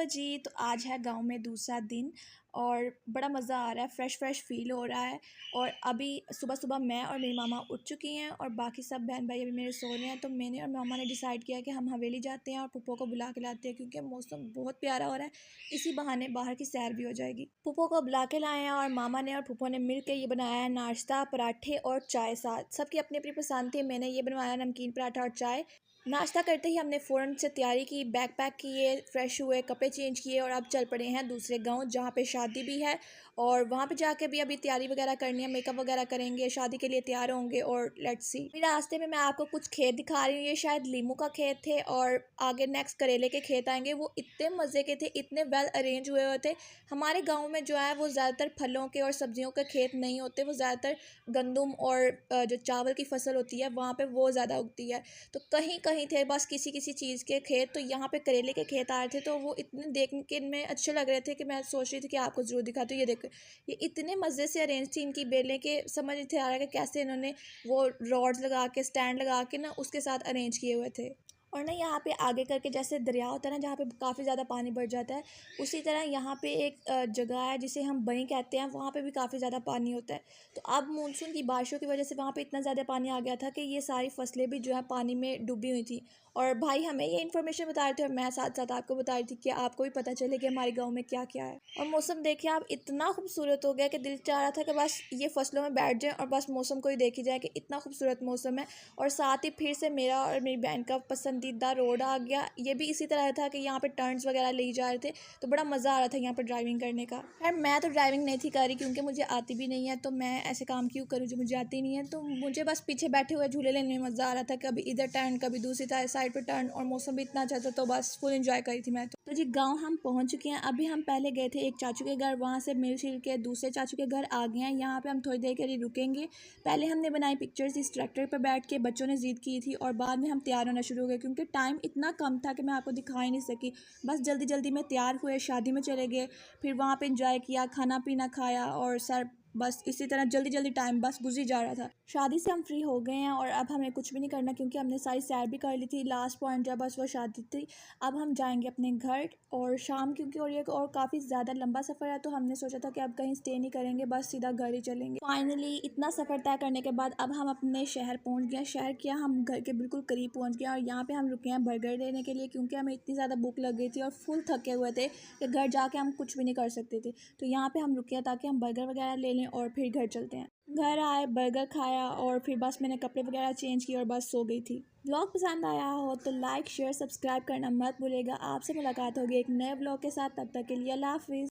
Hello जी। तो आज है गांव में दूसरा दिन और बड़ा मज़ा आ रहा है। फ़्रेश फ़्रेश फ़ील हो रहा है। और अभी सुबह सुबह मैं और मेरी मामा उठ चुकी हैं और बाकी सब बहन भाई अभी मेरे सो रहे हैं। तो मैंने और मामा ने डिसाइड किया कि हम हवेली जाते हैं और पुप्पो को बुला के लाते हैं, क्योंकि मौसम बहुत प्यारा हो रहा है। इसी बहाने बाहर की सैर भी हो जाएगी। पुप्पो को बुला के लाए हैं और मामा ने और पुप्पो ने मिल के ये बनाया है नाश्ता, पराठे और चाय। साथ सबकी अपनी अपनी पसंद थी। मैंने ये बनवाया नमकीन पराठा और चाय। नाश्ता करते ही हमने फ़ौरन से तैयारी की, बैग पैक किए, फ्रेश हुए, कपड़े चेंज किए और अब चल पड़े हैं दूसरे गांव जहां पे शादी भी है। और वहां पे जाके भी अभी तैयारी वगैरह करनी है, मेकअप वगैरह करेंगे, शादी के लिए तैयार होंगे। और लेट्स सी, मेरे रास्ते में मैं आपको कुछ खेत दिखा रही हूँ। ये शायद लीमू का खेत थे और आगे नेक्स्ट करेले के खेत आएंगे। वो इतने मज़े के थे, इतने वेल अरेंज हुए हुए थे। हमारे गाँव में जो है वो ज़्यादातर फलों के और सब्जियों के खेत नहीं होते, वो ज़्यादातर गंदम और जो चावल की फसल होती है वहाँ पर वो ज़्यादा उगती है। तो कहीं कहीं थे बस किसी किसी चीज़ के खेत। तो यहाँ पे करेले के खेत आ रहे थे, तो वो इतने देखने के में अच्छे लग रहे थे कि मैं सोच रही थी कि आपको ज़रूर दिखाती हूँ। ये देखो, ये इतने मज़े से अरेंज थी इनकी बेलें के समझ नहीं थे आ रहा कि कैसे इन्होंने वो रॉड्स लगा के, स्टैंड लगा के ना उसके साथ अरेंज किए हुए थे। और ना यहाँ पे आगे करके जैसे दरिया होता है ना, जहाँ पे काफ़ी ज़्यादा पानी बढ़ जाता है, उसी तरह यहाँ पे एक जगह है जिसे हम बई कहते हैं, वहाँ पे भी काफ़ी ज़्यादा पानी होता है। तो अब मानसून की बारिशों की वजह से वहाँ पे इतना ज़्यादा पानी आ गया था कि ये सारी फसलें भी जो है पानी में डूबी हुई थी। और भाई हमें ये इन्फॉर्मेशन बता रहे थे और मैं साथ साथ आपको बता रही थी कि आपको भी पता चले कि हमारे गाँव में क्या क्या है। और मौसम देखिए आप, इतना खूबसूरत हो गया कि दिल चाह रहा था कि बस ये फसलों में बैठ जाए और बस मौसम को ही देखी जाए कि इतना खूबसूरत मौसम है। और साथ ही फिर से मेरा और मेरी बहन का पसंदीदा रोड आ गया। ये भी इसी तरह था कि यहाँ पे टर्न्स वगैरह ले जा रहे थे, तो बड़ा मज़ा आ रहा था यहाँ पर ड्राइविंग करने का। खैर मैं तो ड्राइविंग नहीं थी कर रही, क्योंकि मुझे आती भी नहीं है। तो मैं ऐसे काम क्यों करूँ जो मुझे आती नहीं है। तो मुझे बस पीछे बैठे हुए झूले लेने में मज़ा आ रहा था, कभी इधर टर्न कभी दूसरी साइड पर टर्न। और मौसम भी इतना अच्छा था, तो बस फुल इंजॉय करी थी मैं तो जी गाँव हम पहुँच चुके हैं। अभी हम पहले गए थे एक चाचू के घर, वहाँ से मिल छिल के दूसरे चाचू के घर आ गए हैं। यहाँ पे हम थोड़ी देर के लिए रुकेंगे। पहले हमने बनाई पिक्चर्स इस ट्रैक्टर पर बैठ के, बच्चों ने ज़िद की थी। और बाद में हम तैयार होना शुरू हो गए, क्योंकि टाइम इतना कम था कि मैं आपको दिखा ही नहीं सकी। बस जल्दी जल्दी में तैयार हुए, शादी में चले गए, फिर वहाँ पे इंजॉय किया, खाना पीना खाया और सर बस इसी तरह जल्दी जल्दी टाइम बस गुजर जा रहा था। शादी से हम फ्री हो गए हैं और अब हमें कुछ भी नहीं करना, क्योंकि हमने सारी सैर भी कर ली थी। लास्ट पॉइंट जब बस वो शादी थी। अब हम जाएंगे अपने घर और शाम, क्योंकि और ये और काफ़ी ज़्यादा लंबा सफ़र है, तो हमने सोचा था कि अब कहीं स्टे नहीं करेंगे, बस सीधा घर ही चलेंगे। फाइनली इतना सफ़र तय करने के बाद अब हम अपने शहर पहुंच गए। शहर क्या, हम घर के बिल्कुल करीब पहुंच गए। और यहाँ पे हम रुके हैं बर्गर लेने के लिए, क्योंकि हमें इतनी ज़्यादा भूख लग गई थी और फुल थके हुए थे कि घर जाके हम कुछ भी नहीं कर सकते थे। तो यहाँ पे हम रुके हैं ताकि हम बर्गर वगैरह ले लें और फिर घर चलते हैं। घर आए, बर्गर खाया और फिर बस मैंने कपड़े वगैरह चेंज किए और बस सो गई थी। व्लॉग पसंद आया हो तो लाइक शेयर सब्सक्राइब करना मत भूलिएगा। आपसे मुलाकात होगी एक नए व्लॉग के साथ, तब तक के लिए अल्लाह हाफिज़।